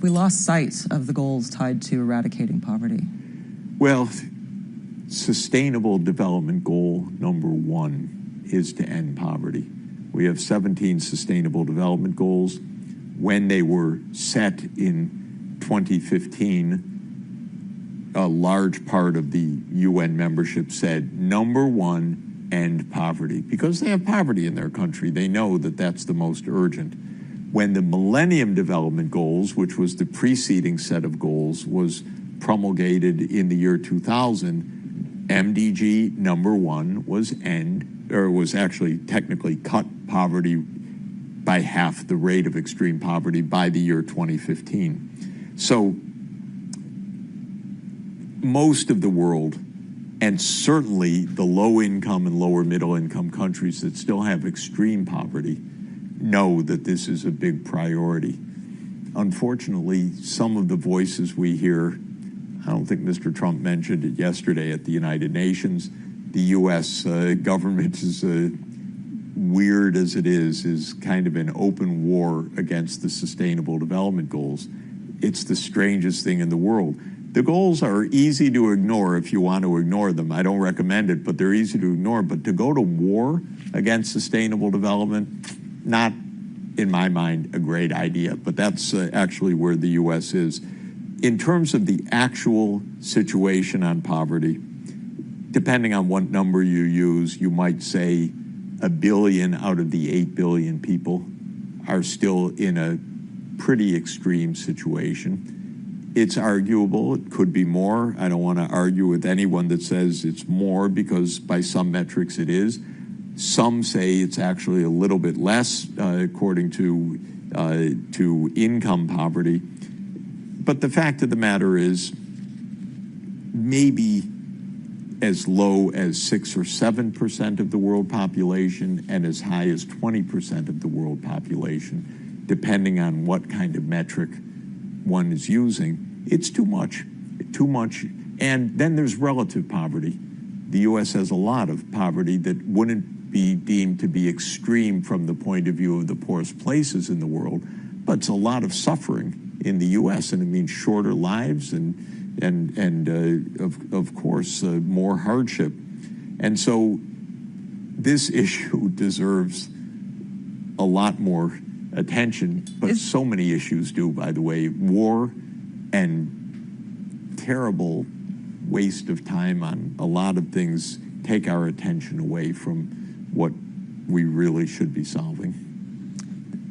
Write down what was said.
Have we lost sight of the goals tied to eradicating poverty? Well, sustainable development goal number one is to end poverty. We have 17 sustainable development goals. When they were set in 2015, a large part of the UN membership said, number one, end poverty. Because they have poverty in their country. They know that that's the most urgent. When the Millennium Development Goals, which was the preceding set of goals, was promulgated in the year 2000, MDG number one was actually technically cut poverty by half the rate of extreme poverty by the year 2015. So most of the world, and certainly the low-income and lower-middle-income countries that still have extreme poverty, know that this is a big priority. Unfortunately, some of the voices we hear, I don't think Mr. Trump mentioned it yesterday at the United Nations, the U.S. government is weird as it is kind of an open war against the Sustainable Development Goals. It's the strangest thing in the world. The goals are easy to ignore if you want to ignore them. I don't recommend it, but they're easy to ignore. But to go to war against sustainable development, not, in my mind, a great idea. But that's actually where the U.S. is. In terms of the actual situation on poverty, depending on what number you use, you might say 1 billion out of the 8 billion people are still in a pretty extreme situation. It's arguable, it could be more. I don't want to argue with anyone that says it's more, because by some metrics it is. Some say it's actually a little bit less, according to income poverty. But the fact of the matter is, maybe as low as 6 or 7% of the world population and as high as 20% of the world population, depending on what kind of metric one is using, it's too much. And then there's relative poverty. The U.S. has a lot of poverty that wouldn't be deemed to be extreme from the point of view of the poorest places in the world, but it's a lot of suffering in the U.S., and it means shorter lives and of course, more hardship. And so this issue deserves a lot more attention, but so many issues do, by the way. War and terrible waste of time on a lot of things take our attention away from what we really should be solving.